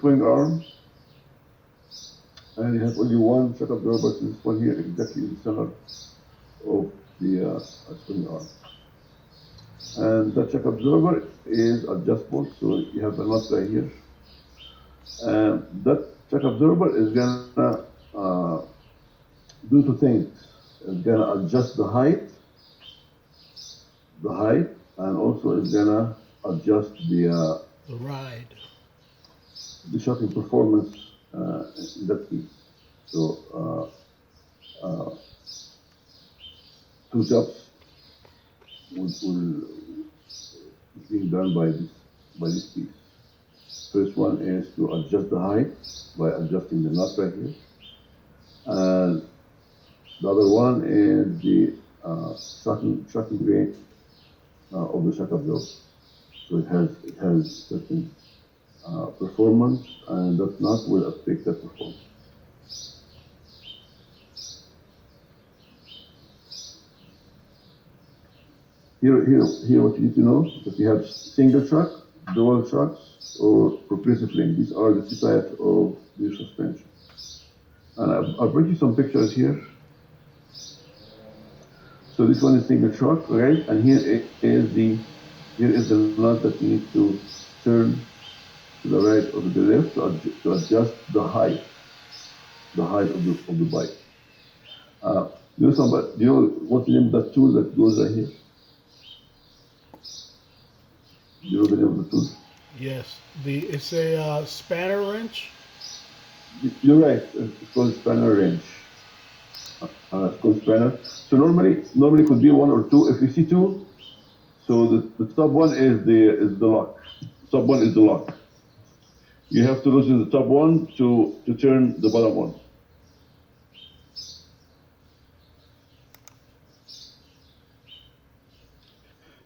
swing arms, and you have only one shock absorber. So this one here exactly in the center of the swing arm. And that shock absorber is adjustable, so you have the nut right here. And that shock absorber is gonna do two things. It's gonna adjust the height, and also it's gonna adjust The ride. the shocking performance in that piece. So two jobs will being done by this piece. First one is to adjust the height by adjusting the nut right here, and the other one is the shocking rate of the shock absorber. So it has certain performance, and that nut will affect that performance. Here, what you need to know is that you have single shock, dual shocks, or progressive link. These are the two types of the suspension. And I'll bring you some pictures here. So this one is single shock, right? And here is the nut that you need to turn to the right or to the left to adjust the height of the bike. Do you know what's the name of that tool that goes right here? Do you know the name of the tool? Yes. It's a spanner wrench. You're right. It's called spanner wrench. It's called spanner. So normally it could be one or two. If you see two, so the top one is the lock. Top one is the lock. You have to loosen the top one to turn the bottom one.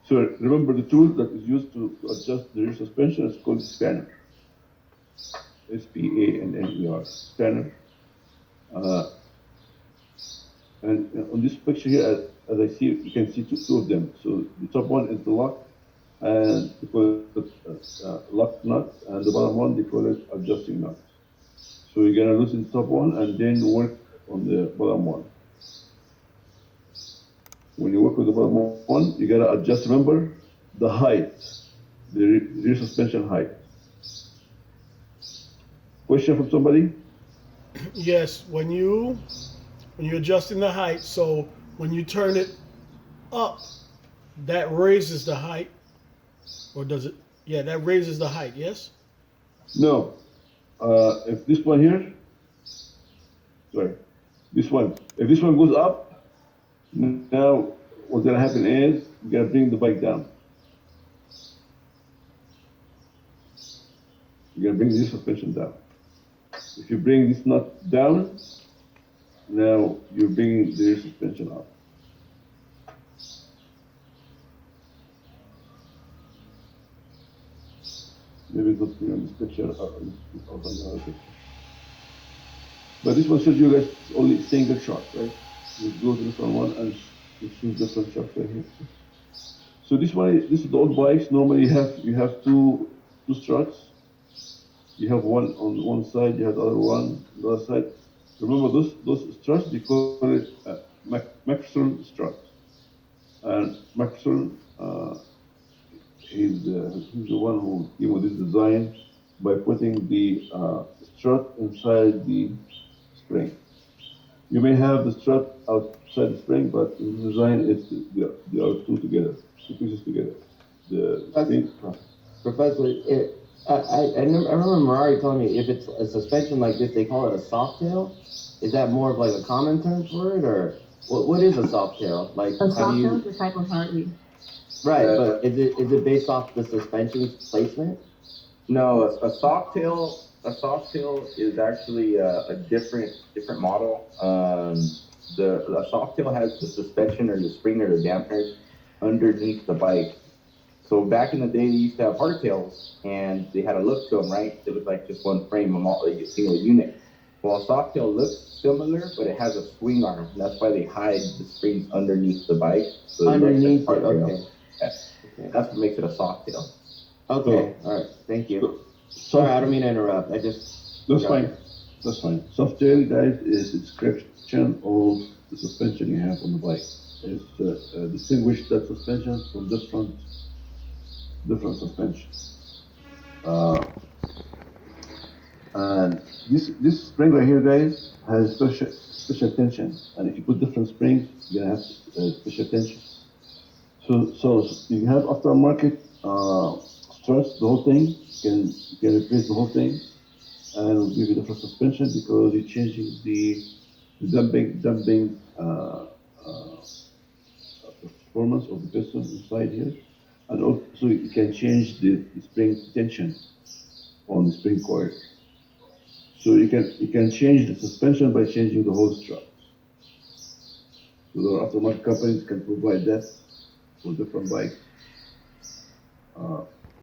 So remember the tool that is used to adjust the rear suspension is called spanner. SPANNER, spanner. And on this picture here, as I see, you can see two of them. So the top one is the lock, and they call it lock nut, and the bottom one they call it adjusting nut. So you're gonna loosen the top one and then work on the bottom one. When you work with the bottom one, you gotta adjust. Remember the height, the rear suspension height. Question from somebody? Yes. When you're adjusting the height, so when you turn it up, that raises the height, or does it? Yeah, that raises the height. Yes. No. If this one here, sorry, this one. If this one goes up, now what's gonna happen is you gotta bring the bike down. You gotta bring this suspension down. If you bring this nut down, now you're bringing the rear suspension up. Maybe it's not clear on this picture or on the other picture. But this one shows you guys only single shot, right? You go to this one and you choose different shots right here. So this is the old bikes. Normally you have two struts. You have one on one side, you have the other one on the other side. Remember those struts, they call it Macpherson struts. And Macpherson, he's the one who came with this design by putting the strut inside the spring. You may have the strut outside the spring, but in the design, they are two pieces together. The spring. Professor, I remember Marari telling me if it's a suspension like this, they call it a soft tail. Is that more of like a common term for it, or what is a soft tail? Like A soft tail is a type of Harley. Right, but is it based off the suspension placement? No, a soft tail is actually a different model. The soft tail has the suspension or the spring or the dampeners underneath the bike. So back in the day, they used to have hardtails, and they had a look to them, right? It was like just one frame, a single unit. Well, a soft tail looks similar, but it has a swing arm. That's why they hide the springs underneath the bike. So Underneath it, okay. Yeah. That's what makes it a soft tail. Okay, all right, thank you. Sorry, I don't mean to interrupt. I just. That's Go fine. ahead. That's fine. Soft tail, guys, is a description of the suspension you have on the bike. It's distinguish that suspension from different suspension. Uh, and this spring right here, guys, has special tension. And if you put different springs, you're gonna have special tension. So you have aftermarket struts, the whole thing. You can replace the whole thing and it'll give you different suspension because you're changing the dumping performance of the piston inside here, and also you can change the spring tension on the spring coil. So you can change the suspension by changing the whole strut. So the aftermarket companies can provide that for different bikes.